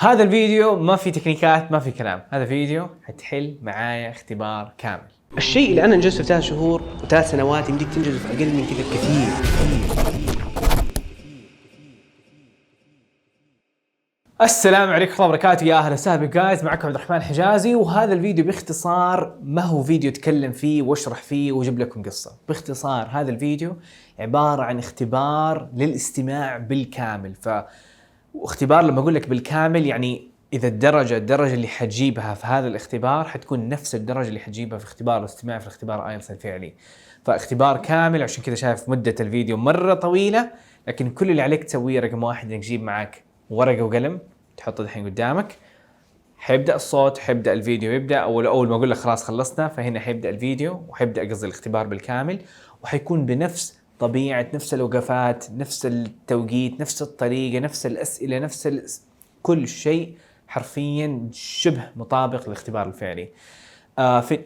هذا الفيديو ما في تكنيكات، ما في كلام. هذا فيديو حتحل معايا اختبار كامل. الشيء اللي انا انجزته في 3 شهور و3 سنوات يمديك تنجزه في اقل من كذا بكثير. السلام عليكم ورحمة الله وبركاته، يا اهلا وسهلا جايز، معكم عبد الرحمن حجازي. وهذا الفيديو باختصار ما هو فيديو اتكلم فيه واشرح فيه واجيب لكم قصة. باختصار هذا الفيديو عبارة عن اختبار للاستماع بالكامل. واختبار لما اقول لك بالكامل يعني اذا الدرجة اللي حتجيبها في هذا الاختبار حتكون نفس الدرجة اللي حتجيبها في اختبار الاستماع في الاختبار ايلتس الفعلي. فاختبار كامل، عشان كذا شايف مدة الفيديو مرة طويلة، لكن كل اللي عليك تسويه رقم واحد انك تجيب معك ورقة وقلم تحطه الحين قدامك. حيبدأ الصوت، حيبدأ الفيديو يبدأ، أول ما أقول لك خلاص خلصنا فهنا حيبدأ الفيديو وحيبدأ قصدي الاختبار بالكامل، وحيكون بنفس طبيعة، نفس الوقفات، نفس التوقيت، نفس الطريقة، نفس الأسئلة، كل شيء حرفيا شبه مطابق للاختبار الفعلي.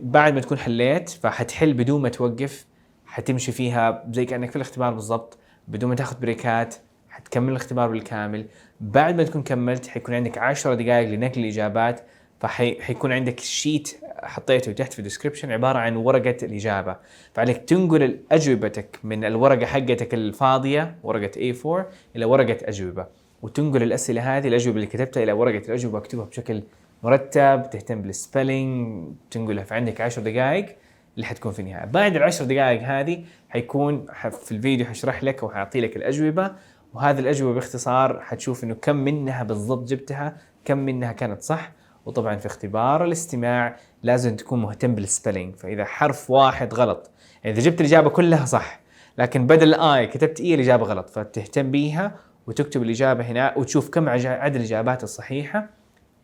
بعد ما تكون حليت فحتحل بدون ما توقف، حتمشي فيها زي كأنك في الاختبار بالضبط بدون ما تاخذ بريكات، حتكمل الاختبار بالكامل. بعد ما تكون كملت حيكون عندك 10 دقائق لنقل الإجابات، فحيكون عندك شيت حطيته تحت في الديسكريبشن عبارة عن ورقة الإجابة، فعليك تنقل أجوبتك من الورقة حقتك الفاضية ورقة A4 إلى ورقة أجوبة، وتنقل الأسئلة هذه الأجوبة اللي كتبتها إلى ورقة الأجوبة، اكتبها بشكل مرتب، تهتم بالسبيلينج، تنقلها. في عندك 10 دقائق اللي حتكون في النهاية. بعد ال10 دقائق هذه حيكون في الفيديو حشرح لك وحاعطي لك الأجوبة، وهذه الأجوبة باختصار حتشوف إنه كم منها بالضبط جبتها، كم منها كانت صح. وطبعا في اختبار الاستماع لازم تكون مهتم بالسبيلينج، فإذا حرف واحد غلط، يعني إذا جبت الإجابة كلها صح لكن بدل آي كتبت إيه الإجابة غلط، فتهتم بيها وتكتب الإجابة هنا وتشوف كم عدد الإجابات الصحيحة.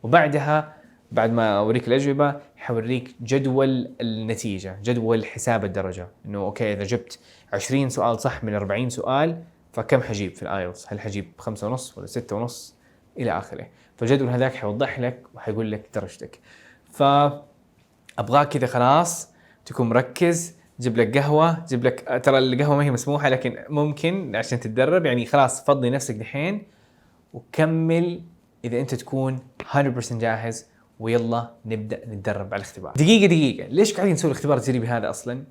وبعدها بعد ما أوريك الأجوبة حوريك جدول النتيجة، جدول حساب الدرجة، إنه أوكي إذا جبت 20 سؤال صح من 40 سؤال فكم حجيب في الايلتس؟ هل حجيب 5.5 ولا 6.5 الى اخره؟ فالجدول هذاك حيوضح لك وحيقول لك درجتك. فابغاك كذا خلاص تكون مركز، جيب لك قهوه، جيب لك، ترى القهوه ما هي مسموحه لكن ممكن عشان تتدرب، يعني خلاص فضي نفسك دحين وكمل اذا انت تكون 100% جاهز، ويلا نبدا نتدرب على الاختبار. دقيقه، ليش قاعدين نسوي الاختبار التجريبي هذا اصلا؟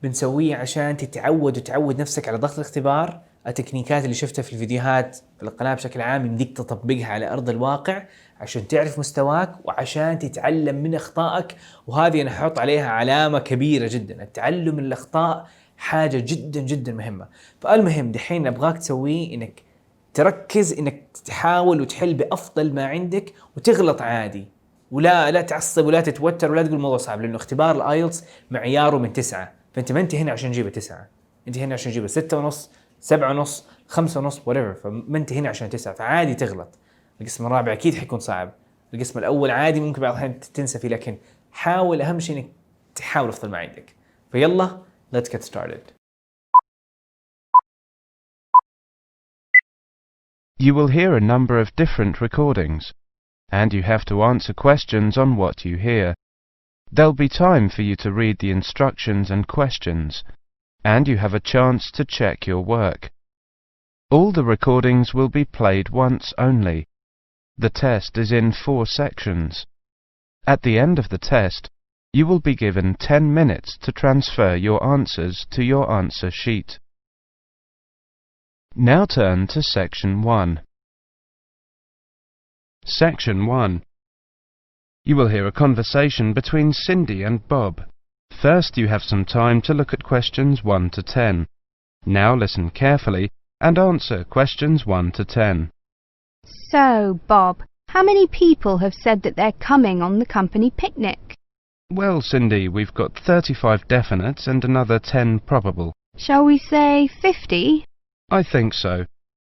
بنسويه عشان تتعود وتعود نفسك على ضغط الاختبار. التكنيكات اللي شفتها في الفيديوهات في القناة بشكل عام يمديك تطبقها على أرض الواقع عشان تعرف مستواك وعشان تتعلم من أخطائك. وهذه أنا أحط عليها علامة كبيرة جدا، التعلم من الأخطاء حاجة جدا جدا مهمة. فالمهم دحين أبغاك تسويه إنك تركز، إنك تحاول وتحل بأفضل ما عندك وتغلط عادي، ولا تعصب ولا تتوتر ولا تقول الموضوع صعب، لأنه اختبار الآيلتس معياره من 9، فأنت ما أنت هنا عشان تجيبه 9، أنت هنا عشان تجيبه 6.5 7.5 5.5 whatever. فما انت هنا عشان 9، فعادي تغلط. القسم الرابع اكيد حيكون صعب، القسم الاول عادي ممكن بعض الاحيان تنسى فيه، لكن حاول، اهم شيء انك تحاول افضل ما عندك. فيلا let's get started. You will hear a number of different recordings, and you have to answer questions on what you hear. There'll be time for you to read the instructions and questions, and you have a chance to check your work. All the recordings will be played once only. The test is in 4 sections. At the end of the test, you will be given 10 minutes to transfer your answers to your answer sheet. Now turn to Section 1. Section 1. You will hear a conversation between Cindy and Bob. First, you have some time to look at questions 1 to 10. Now listen carefully and answer questions 1 to 10. So, Bob, how many people have said that they're coming on the company picnic? Well, Cindy, we've got 35 definites and another 10 probable. Shall we say 50? I think so.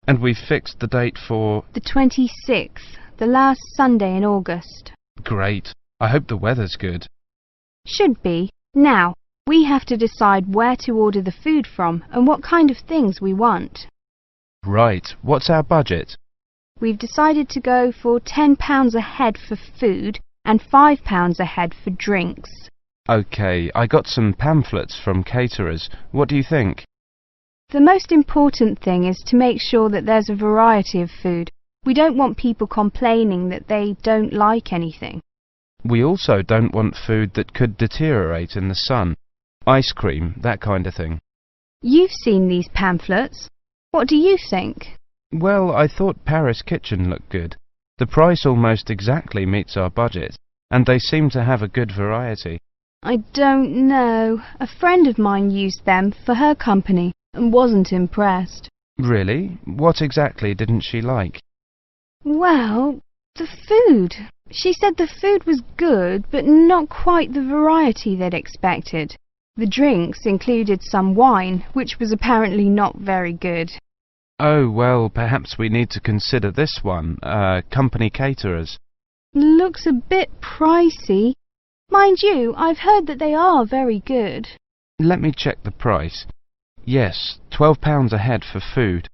And we've fixed the date for... The 26th, the last Sunday in August. Great. I hope the weather's good. Should be. Now, we have to decide where to order the food from and what kind of things we want. Right. What's our budget? We've decided to go for £10 a head for food and £5 a head for drinks. OK, I got some pamphlets from caterers. What do you think? The most important thing is to make sure that there's a variety of food. We don't want people complaining that they don't like anything. We also don't want food that could deteriorate in the sun. Ice cream, that kind of thing. You've seen these pamphlets. What do you think? Well, I thought Paris Kitchen looked good. The price almost exactly meets our budget, and they seem to have a good variety. I don't know. A friend of mine used them for her company and wasn't impressed. Really? What exactly didn't she like? Well, the food. She said the food was good, but not quite the variety they'd expected. The drinks included some wine, which was apparently not very good. Oh, well, perhaps we need to consider this one, company caterers. Looks a bit pricey. Mind you, I've heard that they are very good. Let me check the price. Yes, £12 a head for food.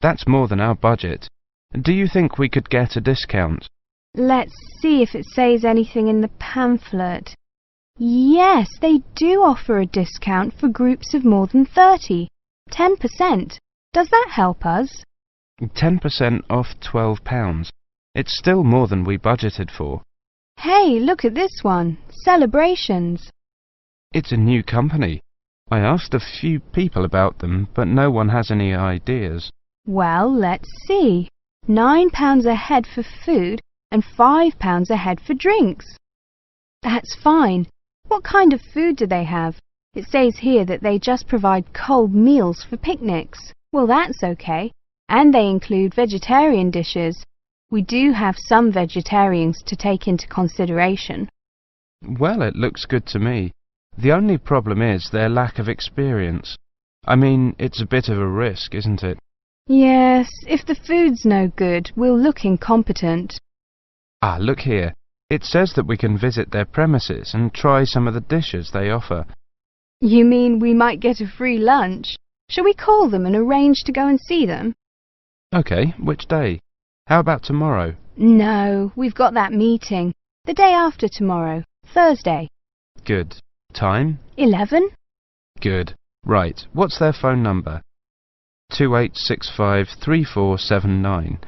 That's more than our budget. Do you think we could get a discount? Let's see if it says anything in the pamphlet. Yes, they do offer a discount for groups of more than 30. 10%. Does that help us? 10% off £12. It's still more than we budgeted for. Hey, look at this one. Celebrations. It's a new company. I asked a few people about them, but no one has any ideas. Well, let's see. £9 a head for food and £5 a head for drinks. That's fine. What kind of food do they have? It says here that they just provide cold meals for picnics. Well, that's okay. And they include vegetarian dishes. We do have some vegetarians to take into consideration. Well, it looks good to me. The only problem is their lack of experience. I mean, it's a bit of a risk, isn't it? Yes, if the food's no good, we'll look incompetent. Ah, look here. It says that we can visit their premises and try some of the dishes they offer. You mean we might get a free lunch? Shall we call them and arrange to go and see them? Okay, which day? How about tomorrow? No, we've got that meeting. The day after tomorrow, Thursday. Good. Time? 11? Good. Right, what's their phone number? 28653479.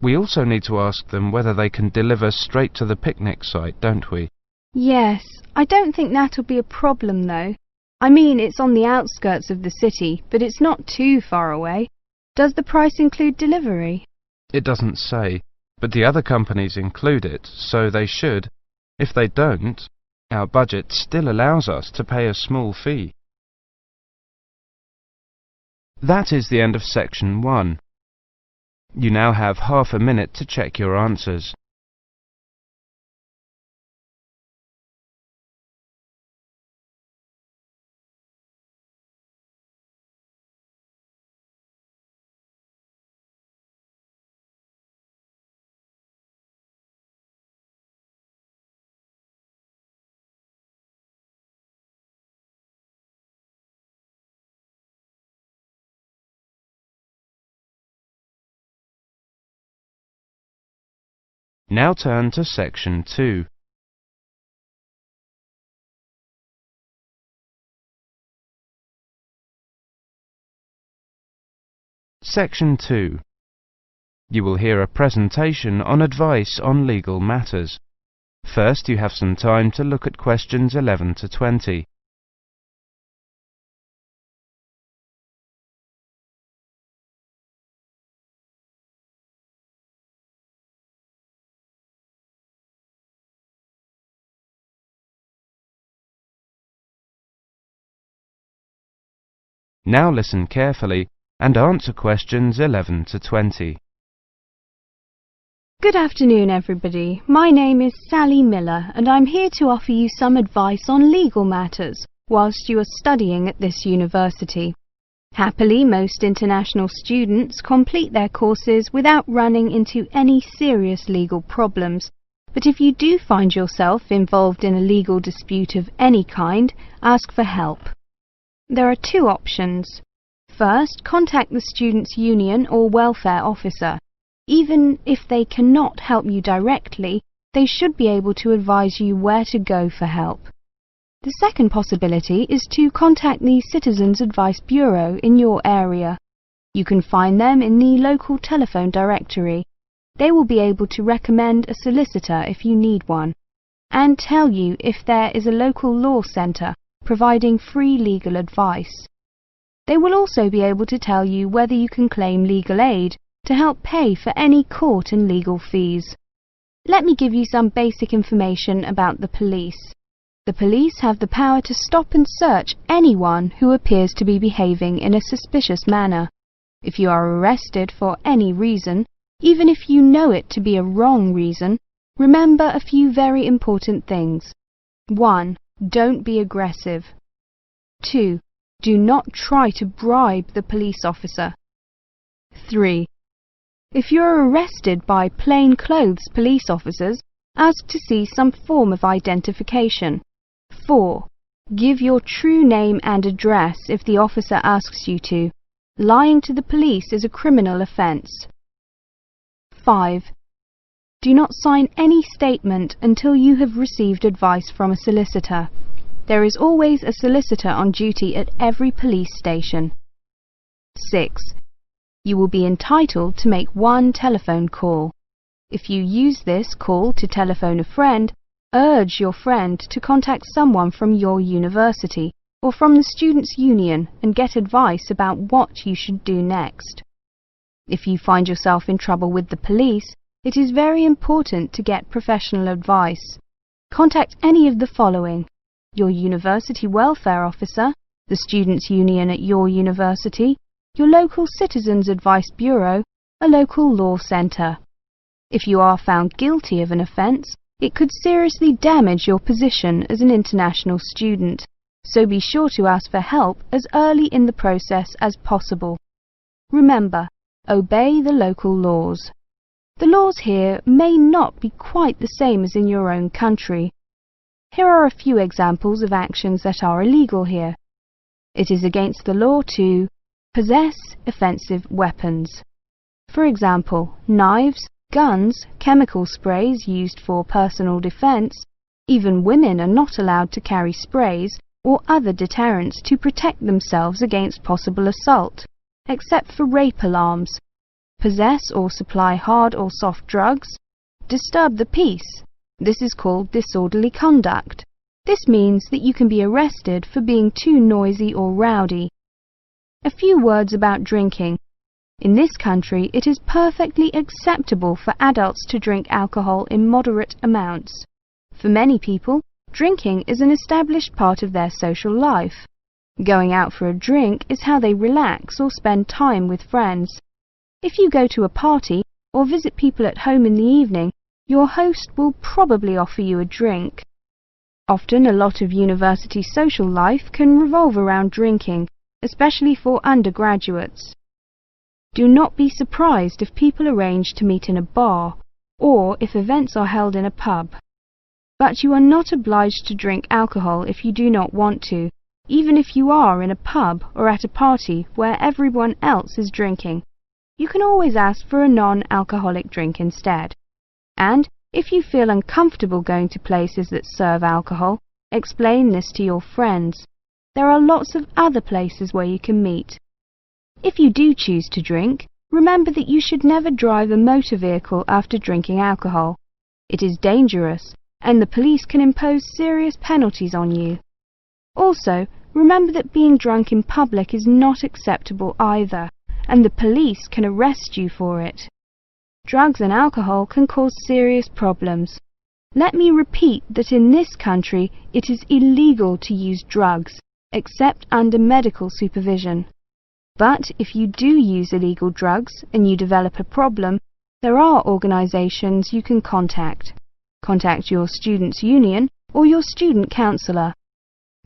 We also need to ask them whether they can deliver straight to the picnic site, don't we? Yes, I don't think that'll be a problem though. I mean, it's on the outskirts of the city, but it's not too far away. Does the price include delivery? It doesn't say, but the other companies include it, so they should. If they don't, our budget still allows us to pay a small fee. That is the end of section 1. You now have half a minute to check your answers. Now turn to section 2. Section 2. You will hear a presentation on advice on legal matters. First, you have some time to look at questions 11 to 20. Now listen carefully and answer questions 11 to 20. Good afternoon, everybody. My name is Sally Miller, and I'm here to offer you some advice on legal matters whilst you are studying at this university. Happily, most international students complete their courses without running into any serious legal problems. But if you do find yourself involved in a legal dispute of any kind, ask for help. There are two options. First, contact the students' union or welfare officer. Even if they cannot help you directly, they should be able to advise you where to go for help. The second possibility is to contact the Citizens Advice Bureau in your area. You can find them in the local telephone directory. They will be able to recommend a solicitor if you need one, and tell you if there is a local law centre providing free legal advice. They will also be able to tell you whether you can claim legal aid to help pay for any court and legal fees. Let me give you some basic information about the police. The police have the power to stop and search anyone who appears to be behaving in a suspicious manner. If you are arrested for any reason, even if you know it to be a wrong reason, remember a few very important things. 1. Don't be aggressive. 2. Do not try to bribe the police officer. 3. If you are arrested by plainclothes police officers, ask to see some form of identification. 4. Give your true name and address if the officer asks you to. Lying to the police is a criminal offence. 5. Do not sign any statement until you have received advice from a solicitor. There is always a solicitor on duty at every police station. 6. You will be entitled to make one telephone call. If you use this call to telephone a friend, urge your friend to contact someone from your university or from the Students' Union and get advice about what you should do next. If you find yourself in trouble with the police, it is very important to get professional advice. Contact any of the following: your university welfare officer, the Students' Union at your university, your local Citizens Advice Bureau, a local law centre. If you are found guilty of an offence, it could seriously damage your position as an international student, so be sure to ask for help as early in the process as possible. Remember, obey the local laws. The laws here may not be quite the same as in your own country. Here are a few examples of actions that are illegal here. It is against the law to possess offensive weapons. For example, knives, guns, chemical sprays used for personal defense. Even women are not allowed to carry sprays or other deterrents to protect themselves against possible assault, except for rape alarms. Possess or supply hard or soft drugs. Disturb the peace. This is called disorderly conduct. This means that you can be arrested for being too noisy or rowdy. A few words about drinking. In this country, it is perfectly acceptable for adults to drink alcohol in moderate amounts. For many people, drinking is an established part of their social life. Going out for a drink is how they relax or spend time with friends. If you go to a party or visit people at home in the evening, your host will probably offer you a drink. Often a lot of university social life can revolve around drinking, especially for undergraduates. Do not be surprised if people arrange to meet in a bar, or if events are held in a pub. But you are not obliged to drink alcohol if you do not want to, even if you are in a pub or at a party where everyone else is drinking. You can always ask for a non-alcoholic drink instead. And if you feel uncomfortable going to places that serve alcohol, explain this to your friends. There are lots of other places where you can meet. If you do choose to drink, remember that you should never drive a motor vehicle after drinking alcohol. It is dangerous, and the police can impose serious penalties on you. Also, remember that being drunk in public is not acceptable either, and the police can arrest you for it. Drugs and alcohol can cause serious problems. Let me repeat that in this country it is illegal to use drugs, except under medical supervision. But if you do use illegal drugs and you develop a problem, there are organisations you can contact. Contact your students' union or your student counsellor.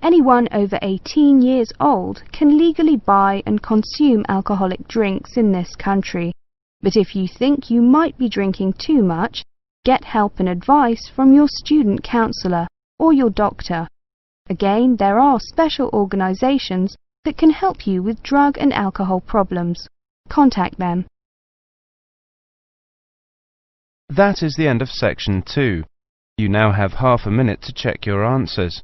Anyone over 18 years old can legally buy and consume alcoholic drinks in this country. But if you think you might be drinking too much, get help and advice from your student counsellor or your doctor. Again, there are special organisations that can help you with drug and alcohol problems. Contact them. That is the end of section 2. You now have half a minute to check your answers.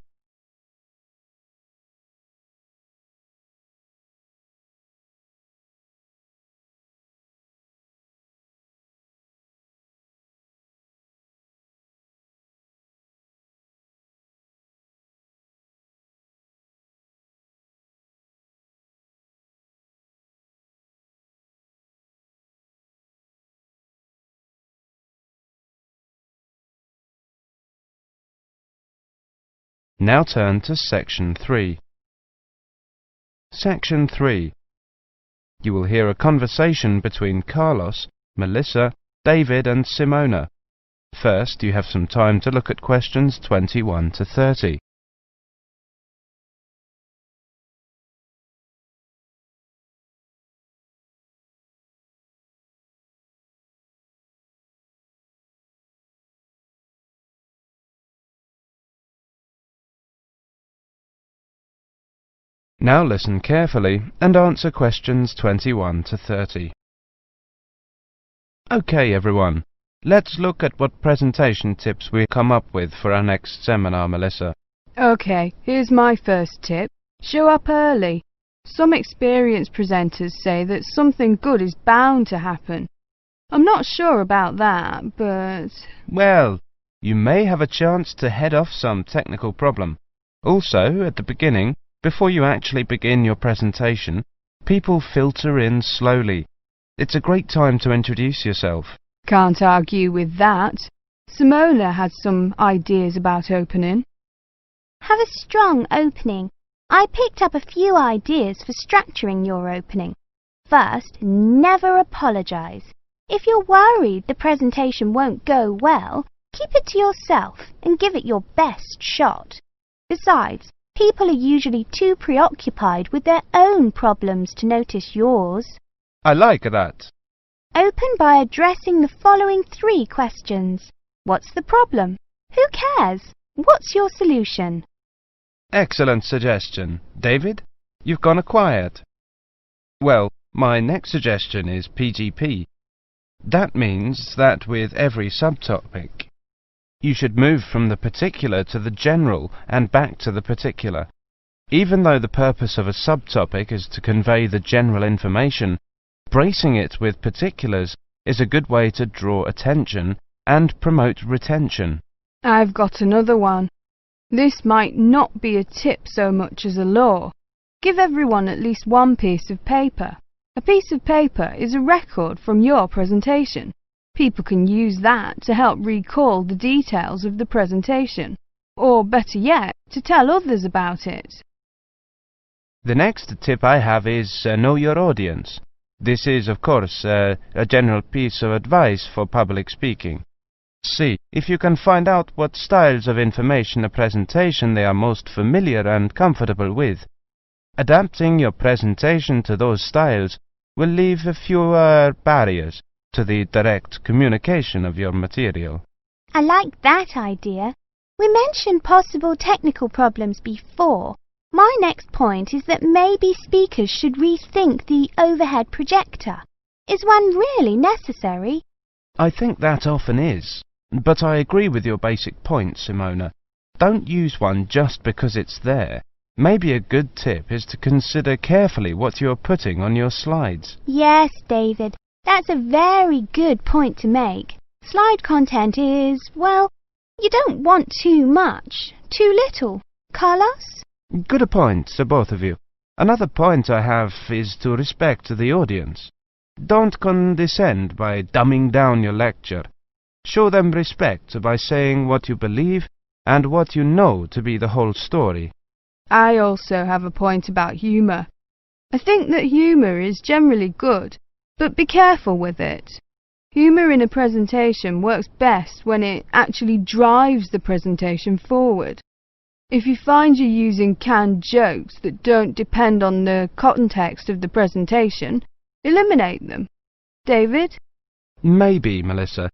Now turn to Section 3. Section 3. You will hear a conversation between Carlos, Melissa, David and Simona. First, you have some time to look at questions 21 to 30. Now listen carefully and answer questions 21 to 30. Okay, everyone. Let's look at what presentation tips we come up with for our next seminar, Melissa. Okay, here's my first tip. Show up early. Some experienced presenters say that something good is bound to happen. I'm not sure about that, but... Well, you may have a chance to head off some technical problem. Also, at the beginning, before you actually begin your presentation, people filter in slowly. It's a great time to introduce yourself. Can't argue with that. Simona had some ideas about opening. Have a strong opening. I picked up a few ideas for structuring your opening. First, never apologise. If you're worried the presentation won't go well, keep it to yourself and give it your best shot. Besides, people are usually too preoccupied with their own problems to notice yours. I like that. Open by addressing the following 3 questions. What's the problem? Who cares? What's your solution? Excellent suggestion. David, you've gone quiet. Well, my next suggestion is PGP. That means that with every subtopic, you should move from the particular to the general and back to the particular. Even though the purpose of a subtopic is to convey the general information, bracing it with particulars is a good way to draw attention and promote retention. I've got another one. This might not be a tip so much as a law. Give everyone at least one piece of paper. A piece of paper is a record from your presentation. People can use that to help recall the details of the presentation, or better yet, to tell others about it. The next tip I have is know your audience. This is, of course, a general piece of advice for public speaking. See if you can find out what styles of information a presentation they are most familiar and comfortable with. Adapting your presentation to those styles will leave fewer barriers to the direct communication of your material. I like that idea. We mentioned possible technical problems before. My next point is that maybe speakers should rethink the overhead projector. Is one really necessary? I think that often is, but I agree with your basic point, Simona. Don't use one just because it's there. Maybe a good tip is to consider carefully what you're putting on your slides. Yes, David, that's a very good point to make. Slide content is, well, you don't want too much, too little. Carlos? Good point, both of you. Another point I have is to respect the audience. Don't condescend by dumbing down your lecture. Show them respect by saying what you believe and what you know to be the whole story. I also have a point about humour. I think that humour is generally good, but be careful with it. Humour in a presentation works best when it actually drives the presentation forward. If you find you're using canned jokes that don't depend on the context of the presentation, eliminate them. David? Maybe, Melissa,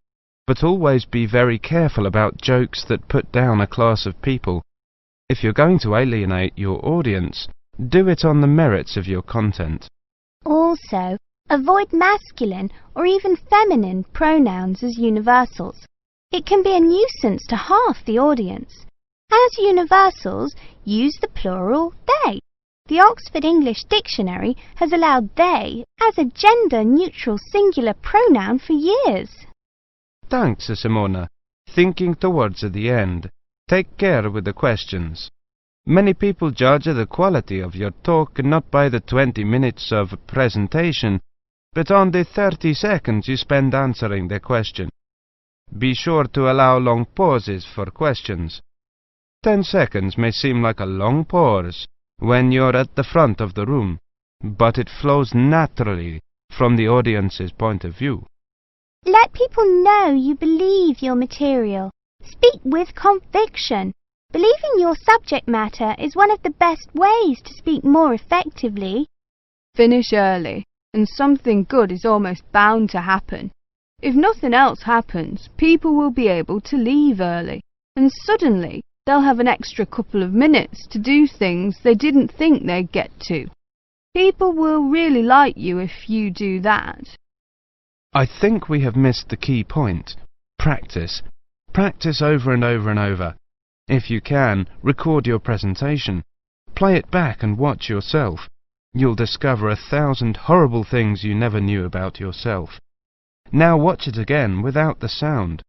but always be very careful about jokes that put down a class of people. If you're going to alienate your audience, do it on the merits of your content. Also, avoid masculine or even feminine pronouns as universals. It can be a nuisance to half the audience. As universals, use the plural they. The Oxford English Dictionary has allowed they as a gender-neutral singular pronoun for years. Thanks, Simona. Thinking towards the end, take care with the questions. Many people judge the quality of your talk not by the 20 minutes of presentation, but on the 30 seconds you spend answering the question. Be sure to allow long pauses for questions. 10 seconds may seem like a long pause when you're at the front of the room, but it flows naturally from the audience's point of view. Let people know you believe your material. Speak with conviction. Believing your subject matter is one of the best ways to speak more effectively. Finish early, and something good is almost bound to happen. If nothing else happens, people will be able to leave early, and suddenly they'll have an extra couple of minutes to do things they didn't think they'd get to. People will really like you if you do that. I think we have missed the key point. Practice. Practice over and over and over. If you can, record your presentation. Play it back and watch yourself. You'll discover 1,000 horrible things you never knew about yourself. Now watch it again without the sound.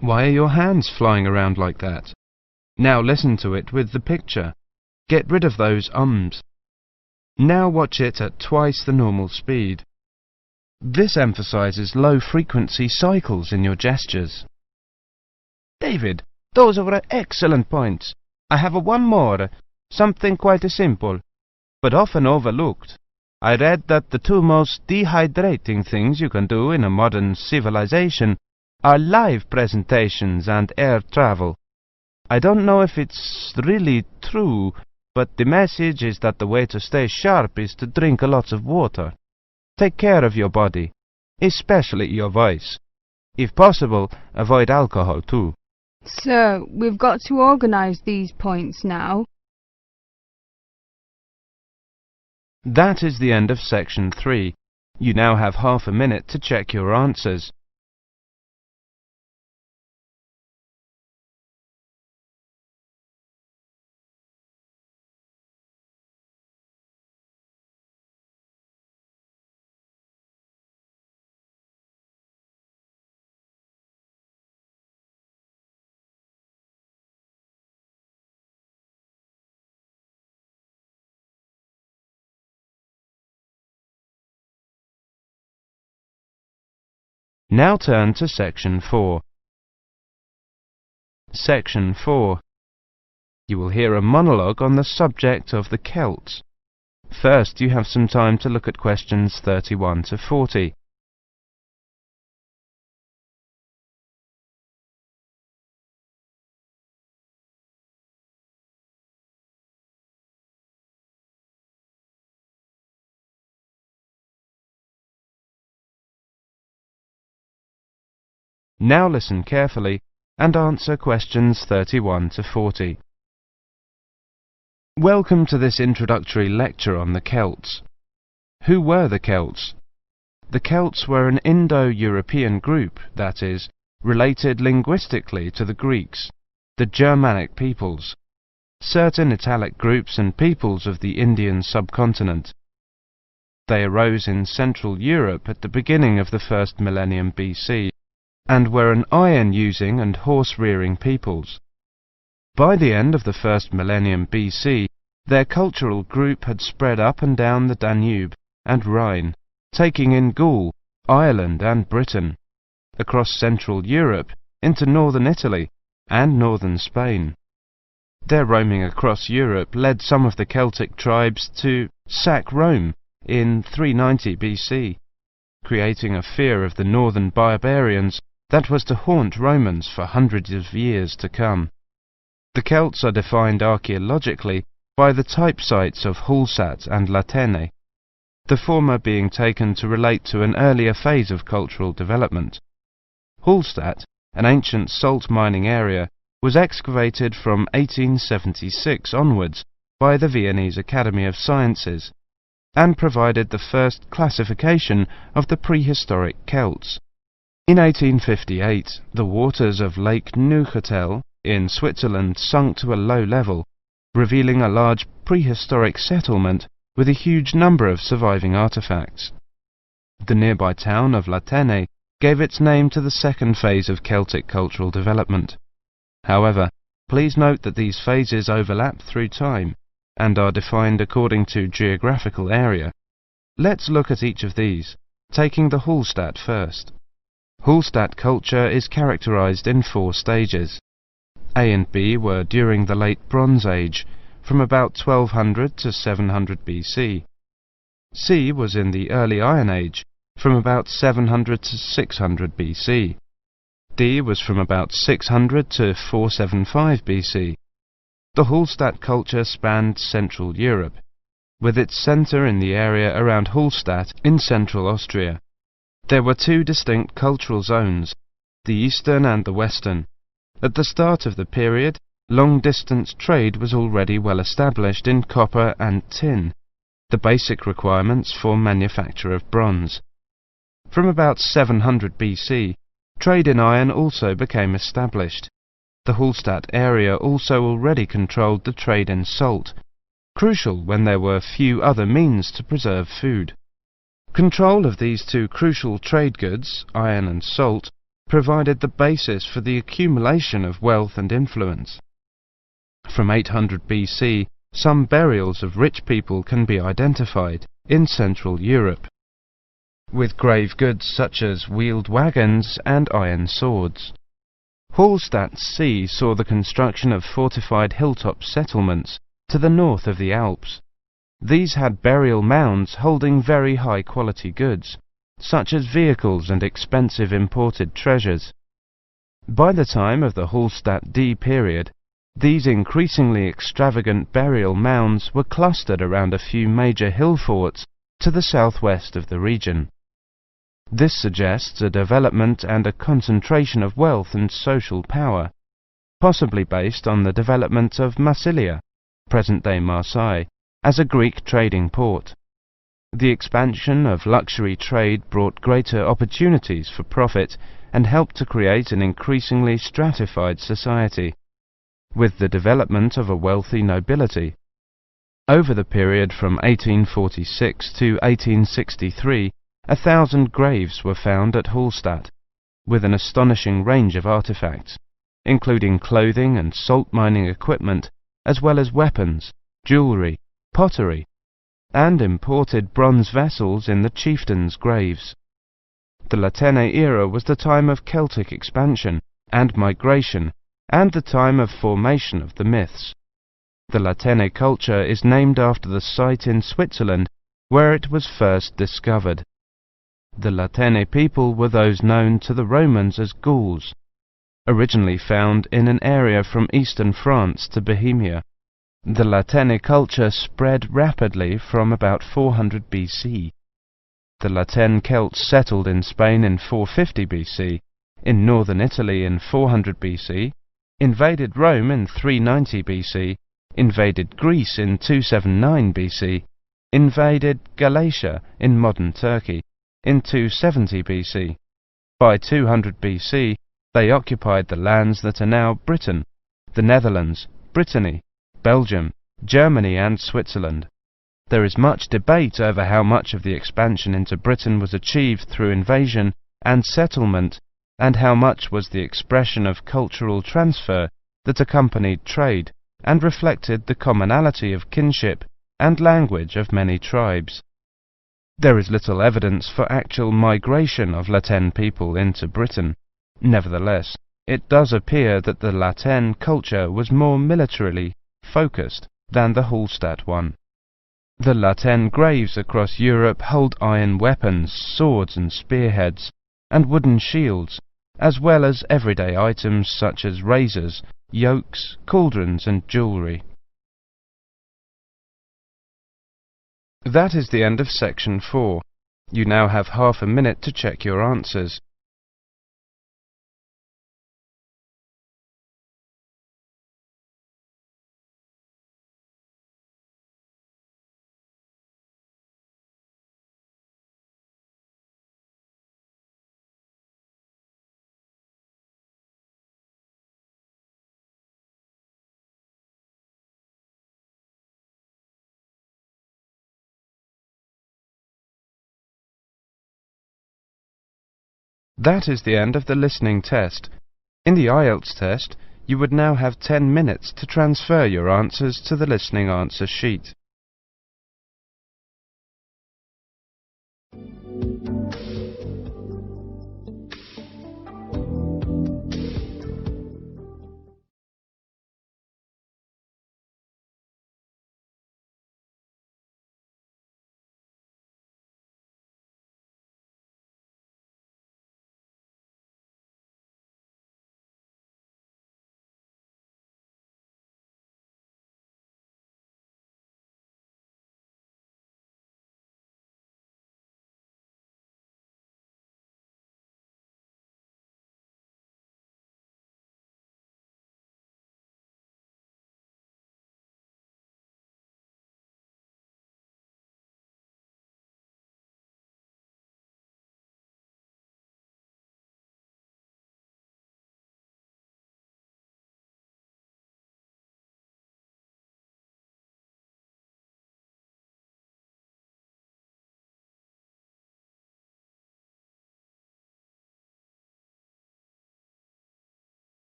Why are your hands flying around like that? Now listen to it with the picture. Get rid of those ums. Now watch it at twice the normal speed. This emphasizes low-frequency cycles in your gestures. David, those were excellent points. I have one more, something quite simple, but often overlooked. I read that the two most dehydrating things you can do in a modern civilization are live presentations and air travel. I don't know if it's really true, but the message is that the way to stay sharp is to drink lots of water. Take care of your body, especially your voice. If possible, avoid alcohol too. So, we've got to organise these points now. That is the end of section 3. You now have half a minute to check your answers. Now turn to section 4. Section 4. You will hear a monologue on the subject of the Celts. First, you have some time to look at questions 31 to 40. Now listen carefully and answer questions 31 to 40. Welcome to this introductory lecture on the Celts. Who were the Celts? The Celts were an Indo-European group, that is, related linguistically to the Greeks, the Germanic peoples, certain Italic groups and peoples of the Indian subcontinent. They arose in Central Europe at the beginning of the first millennium BC, and were an iron-using and horse-rearing peoples. By the end of the first millennium BC, their cultural group had spread up and down the Danube and Rhine, taking in Gaul, Ireland and Britain, across Central Europe into northern Italy and northern Spain. Their roaming across Europe led some of the Celtic tribes to sack Rome in 390 BC, creating a fear of the northern barbarians that was to haunt Romans for hundreds of years to come. The Celts are defined archaeologically by the type sites of Holstat and Latine, the former being taken to relate to an earlier phase of cultural development. Holstat, an ancient salt mining area, was excavated from 1876 onwards by the Viennese Academy of Sciences, and provided the first classification of the prehistoric Celts. In 1858, the waters of Lake Neuchâtel in Switzerland sunk to a low level, revealing a large prehistoric settlement with a huge number of surviving artifacts. The nearby town of Latine gave its name to the second phase of Celtic cultural development. However, please note that these phases overlap through time and are defined according to geographical area. Let's look at each of these, taking the Hallstatt first. Holstat culture is characterized in 4 stages. A and B were during the Late Bronze Age, from about 1200 to 700 BC. C was in the Early Iron Age, from about 700 to 600 BC. D was from about 600 to 475 BC. The Hallstatt culture spanned Central Europe, with its centre in the area around Hallstatt in central Austria. There were two distinct cultural zones, the eastern and the western. At the start of the period, long-distance trade was already well established in copper and tin, the basic requirements for manufacture of bronze. From about 700 BC, trade in iron also became established. The Hallstatt area also already controlled the trade in salt, crucial when there were few other means to preserve food. Control of these two crucial trade goods, iron and salt, provided the basis for the accumulation of wealth and influence. From 800 BC, some burials of rich people can be identified in Central Europe, with grave goods such as wheeled wagons and iron swords. Hallstatt C saw the construction of fortified hilltop settlements to the north of the Alps. These had burial mounds holding very high-quality goods, such as vehicles and expensive imported treasures. By the time of the Hallstatt D period, these increasingly extravagant burial mounds were clustered around a few major hill forts to the southwest of the region. This suggests a development and a concentration of wealth and social power, possibly based on the development of Massilia, present-day Marseille, as a Greek trading port. The expansion of luxury trade brought greater opportunities for profit and helped to create an increasingly stratified society, with the development of a wealthy nobility. Over the period from 1846 to 1863, 1,000 graves were found at Hallstatt, with an astonishing range of artifacts, including clothing and salt mining equipment, as well as weapons, jewellery, pottery, and imported bronze vessels in the chieftains' graves. The Latine Era was the time of Celtic expansion and migration, and the time of formation of the myths. The Latine culture is named after the site in Switzerland where it was first discovered. The Latine people were those known to the Romans as Gauls, originally found in an area from eastern France to Bohemia. The Latine culture spread rapidly from about 400 BC. The Latin Celts settled in Spain in 450 BC, in northern Italy in 400 BC, invaded Rome in 390 BC, invaded Greece in 279 BC, invaded Galatia in modern Turkey in 270 BC. By 200 BC, they occupied the lands that are now Britain, the Netherlands, Brittany, Belgium, Germany and Switzerland. There is much debate over how much of the expansion into Britain was achieved through invasion and settlement, and how much was the expression of cultural transfer that accompanied trade and reflected the commonality of kinship and language of many tribes. There is little evidence for actual migration of Latin people into Britain. Nevertheless, it does appear that the Latin culture was more militarily focused than the Hallstatt one. The Latin graves across Europe hold iron weapons, swords and spearheads, and wooden shields, as well as everyday items such as razors, yokes, cauldrons and jewellery. That is the end of section 4. You now have half a minute to check your answers. That is the end of the listening test. In the IELTS test, you would now have 10 minutes to transfer your answers to the listening answer sheet.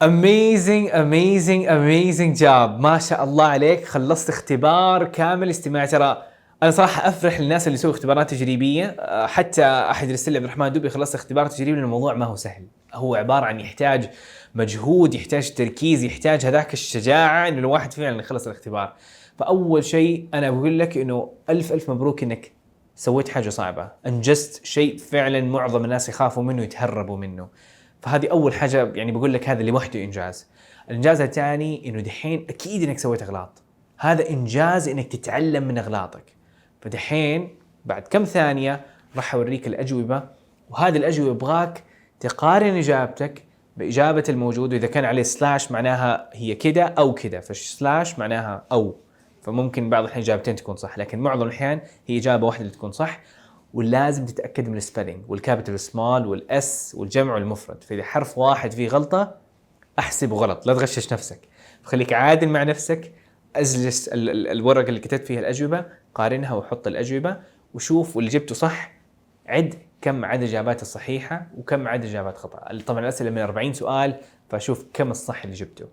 amazing job، ما شاء الله عليك. خلصت اختبار كامل استماع. ترى انا صراحه افرح للناس اللي يسووا اختبارات تجريبيه. حتى احد يرسل لي عبد الرحمن دوبي خلصت اختبار تجريبي، لأن الموضوع ما هو سهل. هو عباره عن يحتاج مجهود، يحتاج تركيز، يحتاج هذاك الشجاعه انه الواحد فعلا يخلص الاختبار. فاول شيء انا بقول لك انه الف مبروك انك سويت حاجه صعبه، انجزت شيء فعلا معظم الناس يخافوا منه يتهربوا منه. فهذه اول حاجه، يعني بقول لك هذا لوحده انجاز. الانجاز الثاني انه دحين اكيد انك سويت اغلاط، هذا انجاز انك تتعلم من اغلاطك. فدحين بعد كم ثانيه راح اوريك الاجوبه، وهذه الاجوبه ابغاك تقارن اجابتك باجابه الموجود، واذا كان عليه سلاش معناها هي كده او كده، فسلاش معناها او. فممكن بعض الأحيان إجابتين تكون صح، لكن معظم الأحيان هي إجابة واحدة اللي تكون صح. ولازم تتأكد من السبيلينج والكابيتال سمول والأس والجمع والمفرد. فإذا حرف واحد فيه غلطة أحسبه غلط، لا تغشش نفسك. فخليك عادل مع نفسك، أجلس الورقة اللي كتبت فيها الأجوبة، قارنها وحط الأجوبة وشوف، واللي جبته صح عد كم عدد الإجابات الصحيحة وكم عدد الإجابات خطأ. طبعا الأسئلة من 40 سؤال، فشوف كم الصح اللي جبته.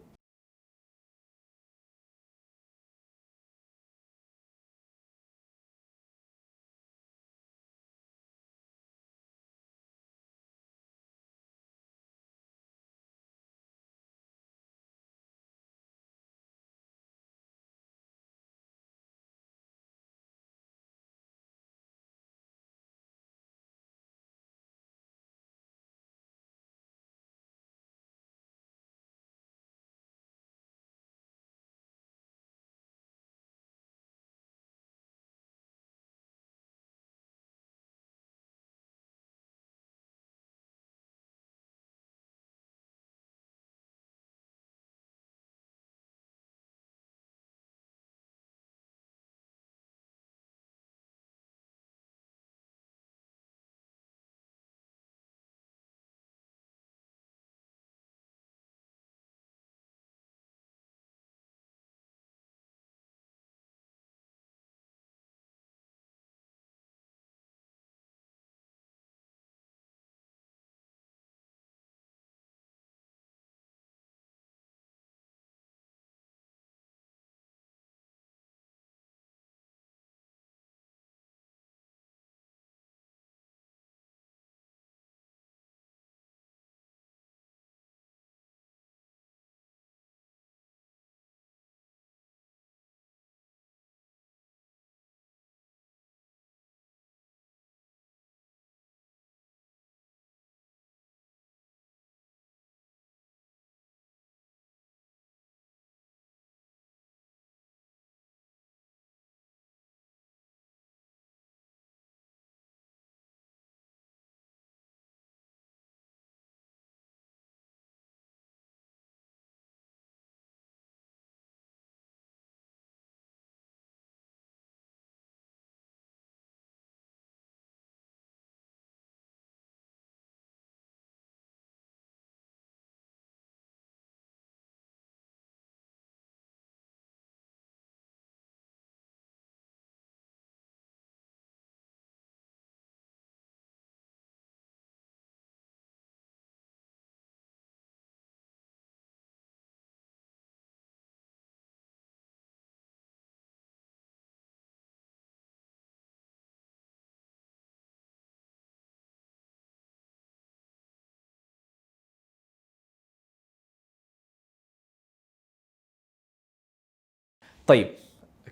طيب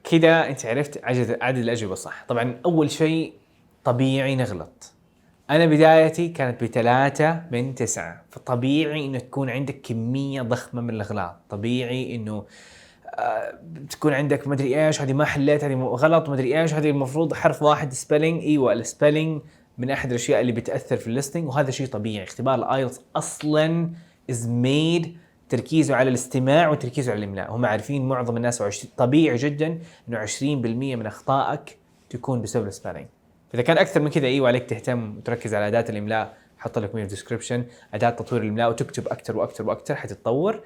كذا انت عرفت عدد الاجوبه صح. طبعا اول شيء طبيعي نغلط. انا بدايتي كانت ب3 من 9، فطبيعي انه تكون عندك كميه ضخمه من الاغلاط. طبيعي انه تكون عندك مدري ايش، هذه ما حليت، هذه غلط، مدري ايش، هذه المفروض حرف واحد سبيلينج. ايوه السبيلينج من احد الاشياء اللي بتاثر في الليستنج، وهذا شيء طبيعي. اختبار الايلتس اصلا از ميد تركيزه على الاستماع وتركيزه على الاملاء. هم عارفين معظم الناس طبيعي جدا انه 20% من اخطائك تكون بسبب السبيلينج. فاذا كان اكثر من كذا ايوه عليك تهتم وتركز على اداه الاملاء. حط لك من الديسكربشن اداه تطوير الاملاء وتكتب اكثر واكثر واكثر حتتطور.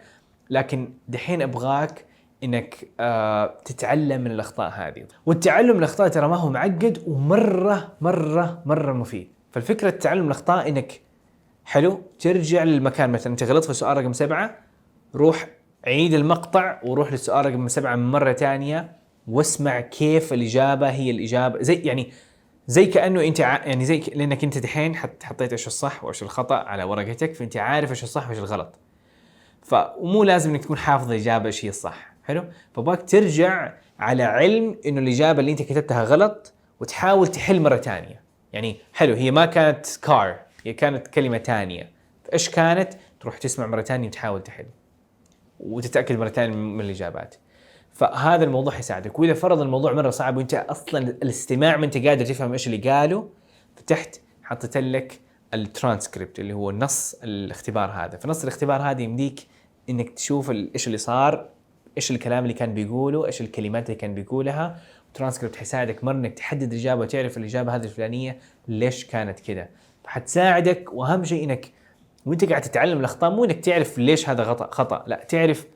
لكن دحين ابغاك انك تتعلم من الاخطاء هذه. والتعلم من الاخطاء ترى ما هو معقد، ومره مره مره مفيد. فالفكره التعلم من الاخطاء انك حلو ترجع للمكان. مثلا انت غلطت في سؤال رقم 7، روح عيد المقطع وروح للسؤال رقم 7 مرة تانية واسمع كيف الإجابة هي الإجابة، زي كأنه أنت يعني لأنك أنت دحين حطيت إيش الصح وإيش الخطأ على ورقتك، فأنت عارف إيش الصح وإيش الغلط. ومو لازم إنك تكون حافظ الإجابة إيش هي الصح. حلو، فباك ترجع على علم إنه الإجابة اللي أنت كتبتها غلط وتحاول تحل مرة تانية. يعني حلو، هي ما كانت كار، هي كانت كلمة تانية، فإيش كانت؟ تروح تسمع مرة تانية وتحاول تحل وتتأكد مرة تانية من الإجابات. فهذا الموضوع حيساعدك. وإذا فرض الموضوع مرة صعب وأنت أصلاً الاستماع ما أنت قادر تفهم إيش اللي قاله، فتحت حطيت لك الترانسكريبت اللي هو نص الاختبار هذا. فنص الاختبار هذا يمديك إنك تشوف إيش اللي صار، إيش الكلام اللي كان بيقوله، إيش الكلمات اللي كان بيقولها. الترانسكريبت حيساعدك مرة إنك تحدد الإجابة وتعرف الإجابة هذه الفلانية ليش كانت كده. فحتساعدك، وأهم شيء إنك وأنت قاعد تتعلم الأخطاء مو إنك تعرف ليش هذا خطأ، لا، تعرف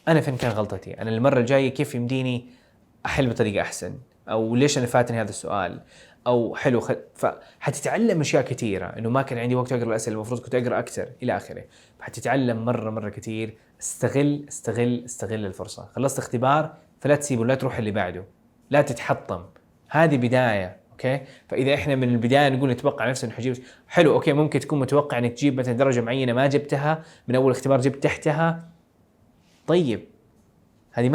أنا فين كان غلطتي، أنا المرة الجاية كيف يمديني أحل بطريقة أحسن، أو ليش أنا فاتني هذا السؤال، أو حلو فحتتعلم أشياء كثيرة. إنه ما كان عندي وقت أقرأ الأسئلة، المفروض كنت أقرأ أكثر إلى آخره. فحتتعلم مرة كثير. استغل الفرصة. خلصت اختبار فلا تسيبه، لا تروح اللي بعده، لا تتحطم. هذه بداية، أوكي؟ فإذا إحنا من البداية نقول نتوقع نفسنا نجيب حلو، أوكي، ممكن تكون متوقع إنك تجيب مثلا درجة معينة ما جبتها من أول اختبار، جبت تحتها. طيب هذه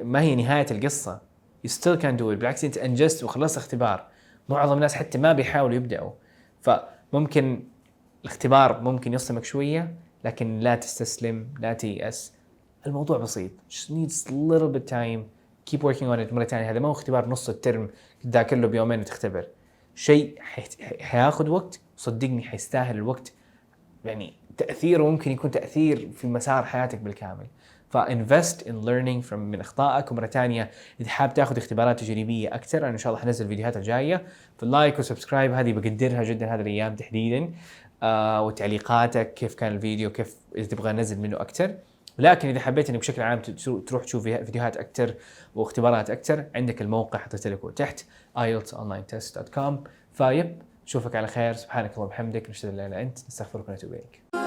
ما هي نهاية القصة. You still can do it. بالعكس أنت أنجزت وخلصت اختبار. معظم الناس حتى ما بيحاولوا يبدأوا. فممكن الاختبار ممكن يصدمك شوية، لكن لا تستسلم، لا تيأس. الموضوع بسيط. Just needs a little bit time. Keep working on it. مرة ثانية، هذا ما هو اختبار نص الترم تذاكر له بيومين وتختبر. شيء حياخد وقت، صدقني حيستاهل الوقت. يعني تأثيره ممكن يكون تأثير في مسار حياتك بالكامل. فinvest in learning من أخطائك. ومرة ثانية إذا حاب تاخذ اختبارات تجريبية أكثر، أنا إن شاء الله حنزل الفيديوهات الجاية. فاللايك وسبسكرايب هذه بقدرها جدا هذه الأيام تحديدا. وتعليقاتك كيف كان الفيديو، كيف إذا تبغى ننزل منه أكثر. ولكن إذا حبيت إنك بشكل عام تروح تشوف فيديوهات أكثر واختبارات أكثر، عندك الموقع حطيت لكم تحت ieltsonlinetest.com. فيب، أشوفك على خير. سبحانك اللهم وبحمدك، نشهد أن لا إله إلا أنت، نستغفرك ونتوب إليك.